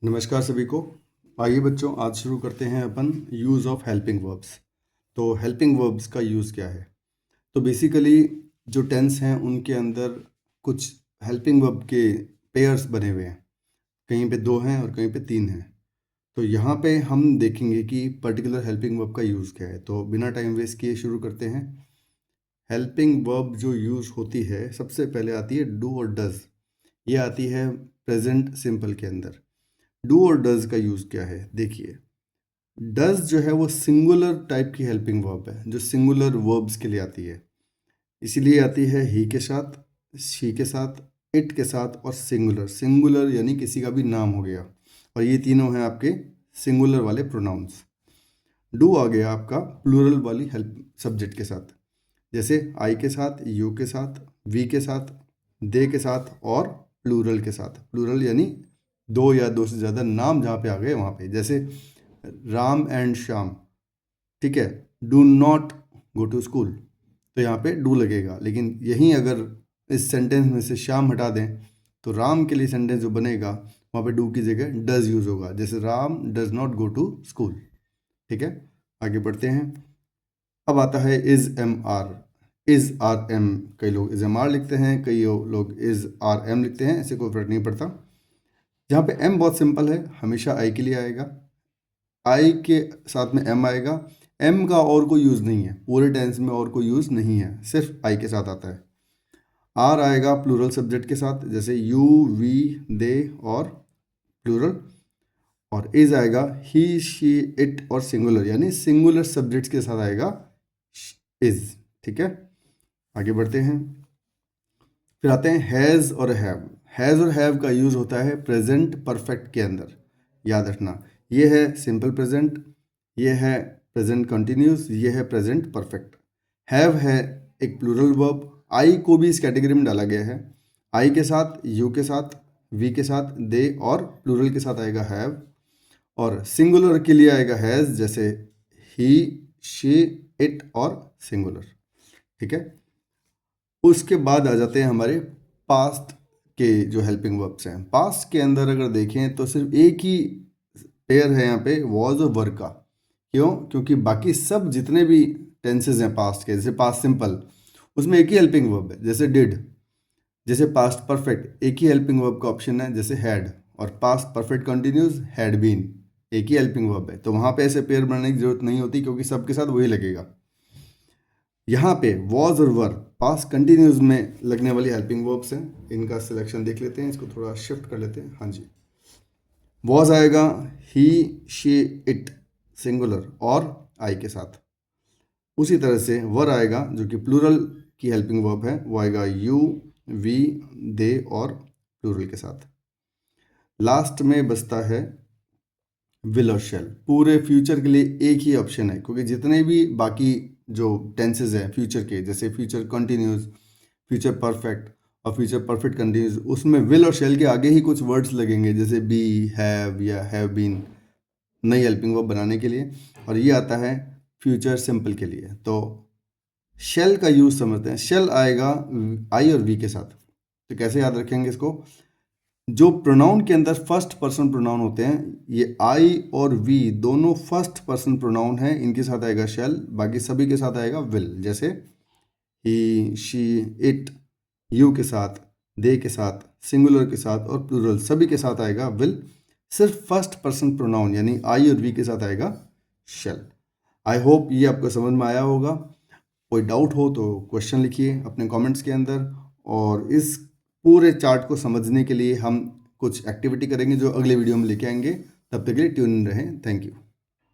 नमस्कार सभी को। आइए बच्चों, आज शुरू करते हैं अपन यूज़ ऑफ हेल्पिंग वर्ब्स। तो हेल्पिंग वर्ब्स का यूज़ क्या है? तो बेसिकली जो टेंस हैं उनके अंदर कुछ हेल्पिंग वर्ब के पेयर्स बने हुए हैं। कहीं पे 2 हैं और कहीं पे 3 हैं। तो यहाँ पे हम देखेंगे कि पर्टिकुलर हेल्पिंग वर्ब का यूज़ क्या है। तो बिना टाइम वेस्ट किए शुरू करते हैं। हेल्पिंग वर्ब जो यूज़ होती है, सबसे पहले आती है डू और डज़। ये आती है प्रेजेंट सिंपल के अंदर। डू और डज़ का यूज़ क्या है देखिए। डज जो है वो सिंगुलर टाइप की हेल्पिंग वर्ब है, जो सिंगुलर वर्ब्स के लिए आती है। इसीलिए आती है ही के साथ, शी के साथ, इट के साथ और सिंगुलर। सिंगुलर यानी किसी का भी नाम हो गया, और ये तीनों हैं आपके सिंगुलर वाले प्रोनाउंस। डू आ गया आपका प्लूरल वाली हेल्प सब्जेक्ट के साथ, जैसे आई के साथ, यू के साथ, वी के साथ, दे के साथ और प्लूरल के साथ। प्लूरल यानी 2 या 2 से ज़्यादा नाम जहाँ पे आ गए वहाँ पे, जैसे राम एंड श्याम। ठीक है, do not go to school, तो यहाँ पे डू लगेगा। लेकिन यहीं अगर इस सेंटेंस में से श्याम हटा दें तो राम के लिए सेंटेंस जो बनेगा वहाँ पे डू की जगह डज यूज़ होगा, जैसे Ram does not go to school. ठीक है, आगे बढ़ते हैं। अब आता है is am are. Is are am, कई लोग इज एम आर लिखते हैं, कई लोग इज आर एम लिखते हैं, ऐसे कोई फर्क नहीं पड़ता। जहाँ पे एम बहुत सिंपल है, हमेशा आई के लिए आएगा। आई के साथ में एम आएगा। एम का और कोई यूज़ नहीं है, पूरे टेंस में और कोई यूज़ नहीं है, सिर्फ आई के साथ आता है। आर आएगा प्लूरल सब्जेक्ट के साथ, जैसे यू, वी, दे और प्लूरल। और इज आएगा ही, शी, इट और सिंगुलर, यानी सिंगुलर सब्जेक्ट्स के साथ आएगा इज। ठीक है, आगे बढ़ते हैं। फिर आते हैं हैज़ और हैव। हैज़ और हैव का यूज़ होता है प्रेजेंट परफेक्ट के अंदर, याद रखना। ये है सिंपल प्रेजेंट, ये है प्रेजेंट कंटिन्यूस, ये है प्रेजेंट परफेक्ट। हैव है एक प्लूरल वर्ब, आई को भी इस कैटेगरी में डाला गया है। आई के साथ, यू के साथ, वी के साथ, दे और प्लूरल के साथ आएगा हैव। और सिंगुलर के लिए आएगा हैज़, जैसे ही, शी, इट और सिंगुलर। ठीक है, उसके बाद आ जाते हैं हमारे पास्ट के जो हेल्पिंग वर्ब्स हैं। पास्ट के अंदर अगर देखें तो सिर्फ एक ही पेयर है यहाँ पे, वॉज और वर का। क्यों? क्योंकि बाकी सब जितने भी टेंसेज हैं पास्ट के, जैसे पास्ट सिंपल, उसमें एक ही हेल्पिंग वर्ब है, जैसे डिड। जैसे पास्ट परफेक्ट, एक ही हेल्पिंग वर्ब का ऑप्शन है, जैसे हैड। और past perfect continuous, had been, एक ही हेल्पिंग वर्ब है। तो वहाँ पे ऐसे पेयर बनाने की जरूरत नहीं होती, क्योंकि सबके साथ वही लगेगा। यहाँ पे वॉज और वर पास्ट कंटिन्यूस में लगने वाली हेल्पिंग वर्ब्स हैं। इनका सिलेक्शन देख लेते हैं, इसको थोड़ा शिफ्ट कर लेते हैं। हाँ जी, वॉज आएगा ही, शी, इट सिंगुलर और आई के साथ। उसी तरह से वर आएगा, जो कि प्लूरल की हेल्पिंग वर्ब है, वो आएगा यू, वी, दे और प्लूरल के साथ। लास्ट में बचता है विल और शेल। पूरे फ्यूचर के लिए एक ही ऑप्शन है, क्योंकि जितने भी बाकी जो टेंसेज हैं फ्यूचर के, जैसे फ्यूचर कंटिन्यूस, फ्यूचर परफेक्ट और फ्यूचर परफेक्ट कंटिन्यूस, उसमें विल और शेल के आगे ही कुछ वर्ड्स लगेंगे, जैसे बी, हैव या हैव बीन, नई हेल्पिंग वर्ब बनाने के लिए। और ये आता है फ्यूचर सिंपल के लिए। तो शेल का यूज़ समझते हैं। शेल आएगा आई और वी के साथ। तो कैसे याद रखेंगे इसको? जो प्रोनाउन के अंदर फर्स्ट पर्सन प्रोनाउन होते हैं, ये आई और वी दोनों फर्स्ट पर्सन प्रोनाउन हैं, इनके साथ आएगा शेल। बाकी सभी के साथ आएगा विल, जैसे ही, शी, इट, यू के साथ, दे के साथ, सिंगुलर के साथ और प्लूरल सभी के साथ आएगा विल। सिर्फ फर्स्ट पर्सन प्रोनाउन यानी आई और वी के साथ आएगा शेल। आई होप ये आपको समझ में आया होगा। कोई डाउट हो तो क्वेश्चन लिखिए अपने कमेंट्स के अंदर। और इस पूरे चार्ट को समझने के लिए हम कुछ एक्टिविटी करेंगे जो अगले वीडियो में लेके आएंगे। तब तक के लिए ट्यून इन रहें। Thank you.